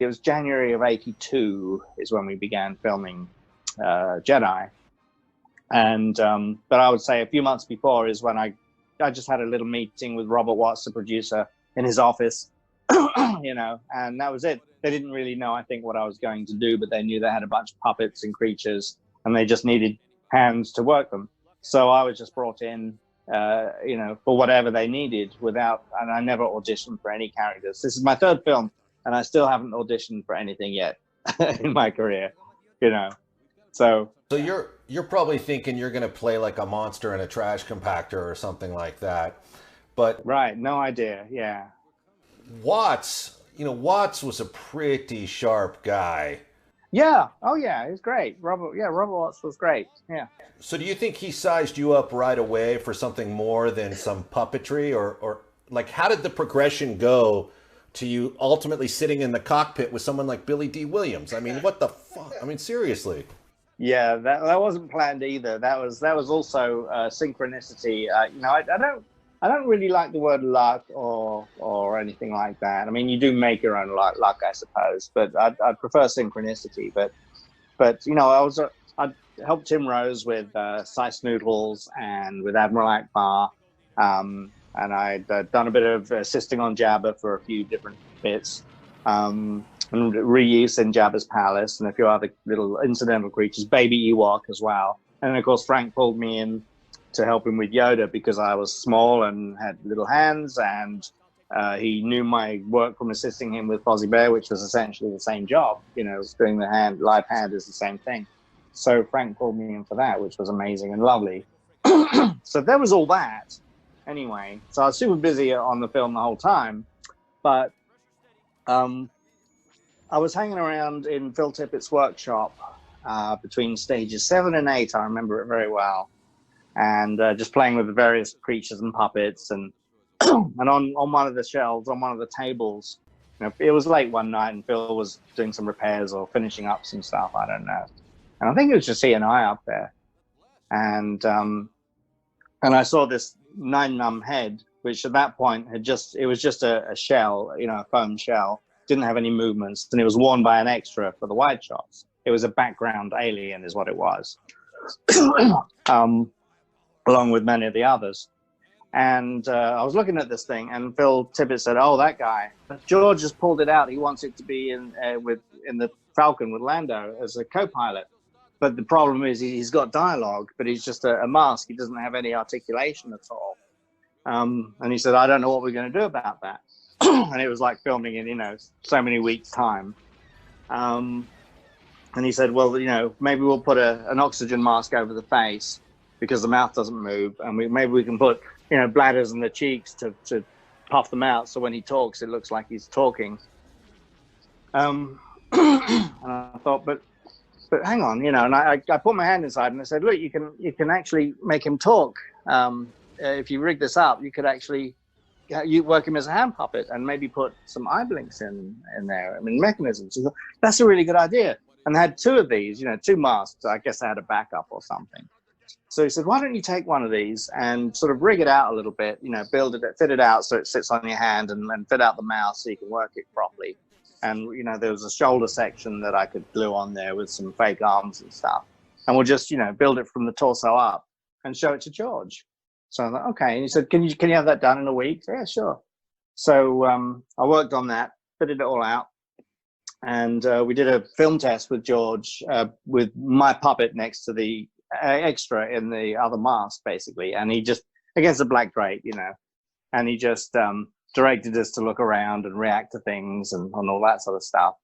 it was January of '82 is when we began filming Jedi. And but I would say a few months before is when I just had a little meeting with Robert Watts, the producer, in his office, you know, and that was it. They didn't really know, I think, what I was going to do, but they knew they had a bunch of puppets and creatures, and they just needed hands to work them. So I was just brought in, you know, for whatever they needed and I never auditioned for any characters. This is my third film, and I still haven't auditioned for anything yet in my career, you know. So you're probably thinking you're going to play like a monster in a trash compactor or something like that, but right, no idea. Yeah, Watts was a pretty sharp guy. Yeah. Oh yeah, he's great. Robert Watts was great. Yeah. So do you think he sized you up right away for something more than some puppetry, or like how did the progression go to you ultimately sitting in the cockpit with someone like Billy D. Williams? I mean, what the fuck? I mean, seriously. Yeah, that wasn't planned either. That was also synchronicity. You know, I don't really like the word luck or anything like that. I mean, you do make your own luck, I suppose, but I'd prefer synchronicity. But you know, I helped Tim Rose with Sice Noodles and with Admiral Akbar, and I'd done a bit of assisting on Jabba for a few different bits, and reuse in Jabba's palace and a few other little incidental creatures, Baby Ewok as well. And of course, Frank pulled me in to help him with Yoda because I was small and had little hands, and he knew my work from assisting him with Fozzie Bear, which was essentially the same job. You know, doing the live hand is the same thing. So Frank pulled me in for that, which was amazing and lovely. So there was all that. Anyway, so I was super busy on the film the whole time, but I was hanging around in Phil Tippett's workshop between stages 7 and 8. I remember it very well. And just playing with the various creatures and puppets, and and on one of the shelves, on one of the tables, you know, it was late one night, and Phil was doing some repairs or finishing up some stuff, I don't know. And I think it was just he and I up there, and I saw this 9-num head, which at that point it was just a shell, you know, a foam shell, didn't have any movements, and it was worn by an extra for the wide shots. It was a background alien, is what it was. Along with many of the others. And I was looking at this thing, and Phil Tippett said, "Oh, that guy. But George has pulled it out. He wants it to be in the Falcon with Lando as a co-pilot. But the problem is he's got dialogue, but he's just a mask. He doesn't have any articulation at all." And he said, "I don't know what we're going to do about that." And it was like filming in, you know, so many weeks' time. And he said, "Well, you know, maybe we'll put an oxygen mask over the face, because the mouth doesn't move, and maybe we can put, you know, bladders in the cheeks to puff them out, so when he talks, it looks like he's talking." And I thought, but hang on, you know, and I put my hand inside and I said, "Look, you can actually make him talk. If you rig this up, you could actually you work him as a hand puppet and maybe put some eye blinks in there. I mean, mechanisms. So that's a really good idea." And I had 2 of these, you know, 2 masks. I guess I had a backup or something. So he said, "Why don't you take one of these and sort of rig it out a little bit, you know, fit it out so it sits on your hand, and fit out the mouth so you can work it properly." And, you know, there was a shoulder section that I could glue on there with some fake arms and stuff. And we'll just, you know, build it from the torso up and show it to George. So I thought, okay. And he said, can you have that done in a week? So, yeah, sure. So I worked on that, fitted it all out. And we did a film test with George with my puppet next to the extra in the other mask, basically, and he just, against a black drape, you know, and he just directed us to look around and react to things and all that sort of stuff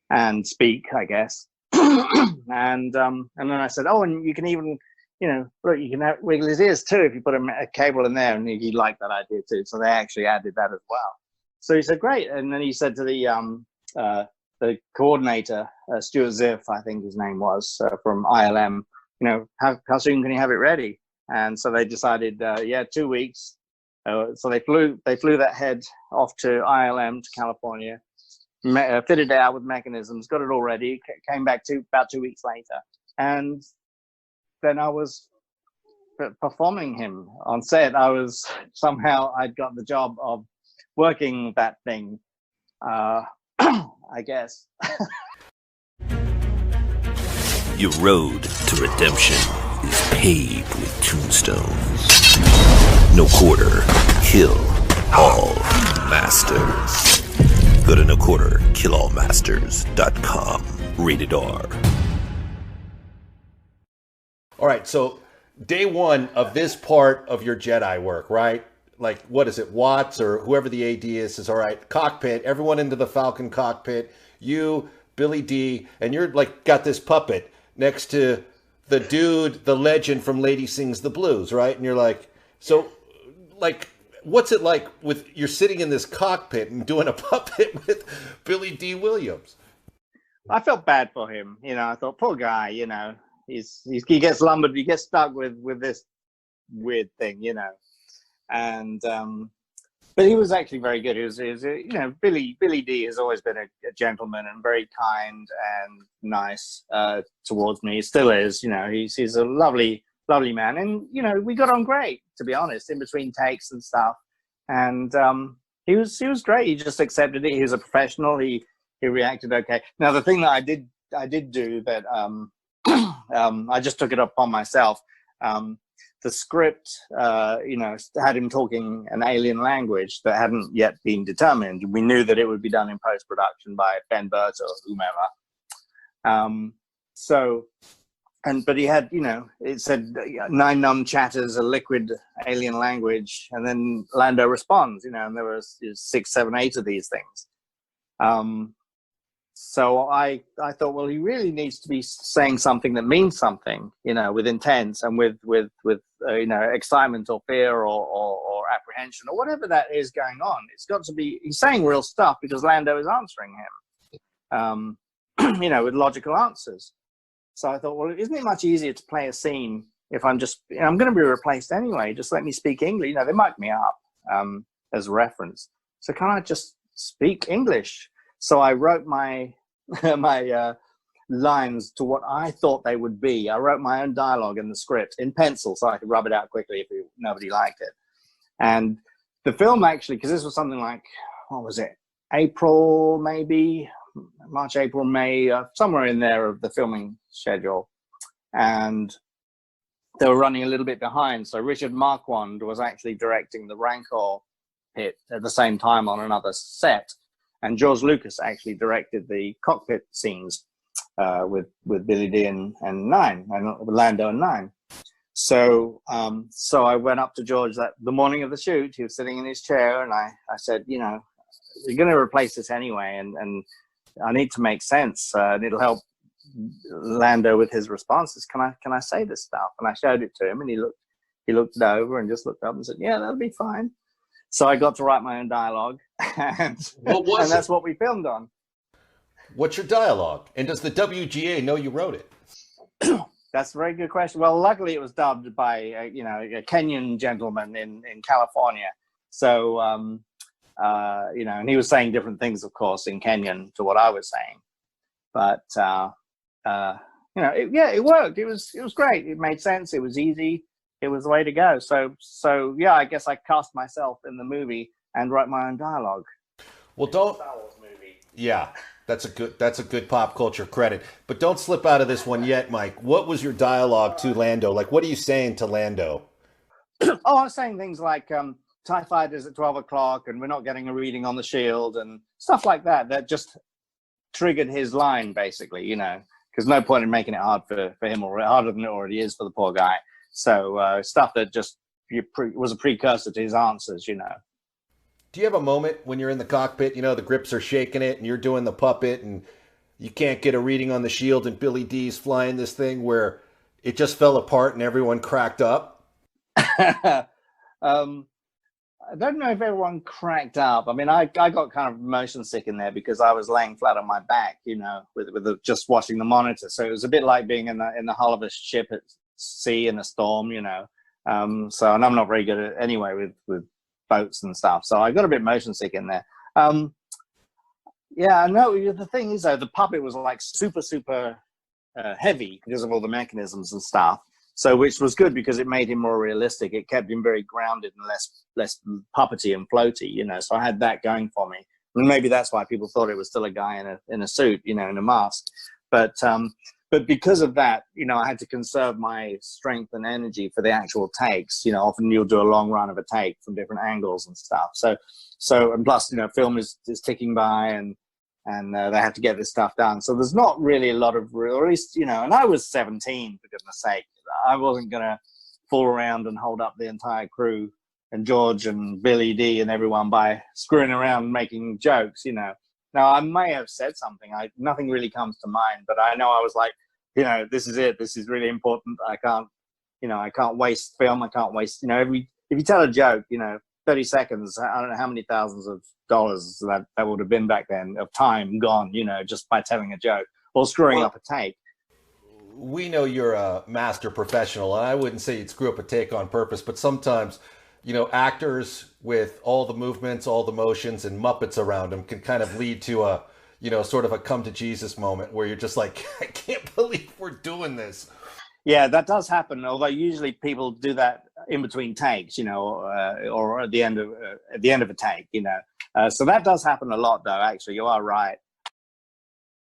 and speak, I guess. And then I said, "Oh, and you can even, you know, look, you can wiggle his ears too if you put a cable in there," and he liked that idea too, so they actually added that as well. So he said, "Great." And then he said to the coordinator, Stuart Ziff, I think his name was, from ILM, you know, how soon can you have it ready? And so they decided, 2 weeks. So they flew that head off to ILM to California, fitted it out with mechanisms, got it all ready, came back about 2 weeks later. And then I was performing him on set. I'd got the job of working that thing. I guess. Your road to redemption is paved with tombstones. No quarter, kill all masters. Go to noquarterkillallmasters.com. Rated R. All right, so day one of this part of your Jedi work, right? Like, what is it, Watts or whoever the AD is, says, all right, cockpit, everyone into the Falcon cockpit, you, Billy D, and you're like, got this puppet next to the dude, the legend from Lady Sings the Blues, right? And you're like, so, like, what's it like with, you're sitting in this cockpit and doing a puppet with Billy D. Williams? I felt bad for him. You know, I thought, poor guy, you know, he gets lumbered, he gets stuck with this weird thing, you know. And but he was actually very good. He was you know, Billy D has always been a gentleman and very kind and nice towards me. He still is, you know. He's a lovely man, and you know, we got on great, to be honest, in between takes and stuff. And he was great. He just accepted it. He was a professional. He reacted okay. Now the thing that I did do that I just took it upon myself. The script, you know, had him talking an alien language that hadn't yet been determined. We knew that it would be done in post-production by Ben Burt or whomever. But he had, you know, it said 9 num chatters a liquid alien language, and then Lando responds, you know, and there was 6, 7, 8 of these things. So I thought, well, he really needs to be saying something that means something, you know, with intent and with you know, excitement or fear or apprehension or whatever that is going on. It's got to be, he's saying real stuff because Lando is answering him, you know, with logical answers. So I thought, well, isn't it much easier to play a scene if I'm just, you know, I'm going to be replaced anyway, just let me speak English. You know, they mic me up as a reference. So can I just speak English? So I wrote my lines to what I thought they would be. I wrote my own dialogue in the script in pencil so I could rub it out quickly if nobody liked it. And the film actually, because this was something like, what was it, April, maybe? March, April, May, somewhere in there of the filming schedule. And they were running a little bit behind. So Richard Marquand was actually directing the Rancor pit at the same time on another set. And George Lucas actually directed the cockpit scenes with Billy D and Nine, and Lando and Nine. So I went up to George the morning of the shoot. He was sitting in his chair, and I said, you know, you're going to replace this anyway, and I need to make sense, and it'll help Lando with his responses. Can I say this stuff? And I showed it to him, and he looked it over and just looked up and said, yeah, that'll be fine. So I got to write my own dialogue, and that's what we filmed on. What's your dialogue? And does the WGA know you wrote it? That's a very good question. Well, luckily it was dubbed by you know, a Kenyan gentleman in California. So you know, and he was saying different things, of course, in Kenyan to what I was saying. But you know, it worked. It was great. It made sense. It was easy. It was the way to go. So yeah, I guess I cast myself in the movie and wrote my own dialogue. Well, don't. Star Wars movie. Yeah, that's a good pop culture credit. But don't slip out of this one yet, Mike. What was your dialogue to Lando? Like, what are you saying to Lando? Oh, I was saying things like TIE fighters at 12 o'clock, and we're not getting a reading on the shield, and stuff like that. That just triggered his line, basically. You know, because no point in making it hard for him, or harder than it already is for the poor guy. So stuff that just was a precursor to his answers, you know. Do you have a moment when you're in the cockpit, you know, the grips are shaking it and you're doing the puppet and you can't get a reading on the shield and Billy D's flying this thing where it just fell apart and everyone cracked up? I don't know if everyone cracked up. I mean, I got kind of motion sick in there because I was laying flat on my back, you know, with just watching the monitor. So it was a bit like being in the hull of a ship at sea in a storm, you know. And I'm not very good at anyway with boats and stuff. So I got a bit motion sick in there. Yeah, no, the thing is though, the puppet was like super heavy because of all the mechanisms and stuff. So which was good because it made him more realistic. It kept him very grounded and less puppety and floaty, you know. So I had that going for me. And maybe that's why people thought it was still a guy in a suit, in a mask. But because of that, I had to conserve my strength and energy for the actual takes. Often you'll do a long run of a take from different angles and stuff. So and plus, film is ticking by, and they have to get this stuff done. So there's not really a lot of real, or at least, and I was 17, for goodness sake. I wasn't going to fool around and hold up the entire crew and George and Billy D and everyone by screwing around and making jokes, Now, I may have said something. Nothing really comes to mind, but I know I was like, this is it. This is really important. I can't waste film. I can't waste, if you tell a joke, 30 seconds, I don't know how many thousands of dollars that would have been back then of time gone, just by telling a joke or screwing up a take. We know you're a master professional, and I wouldn't say you'd screw up a take on purpose, but sometimes, actors with all the movements, all the motions, and Muppets around them can kind of lead to a, sort of a come to Jesus moment where you're just like, I can't believe we're doing this. Yeah, that does happen. Although usually people do that in between takes, or at the end of a take, So that does happen a lot, though. Actually, you are right.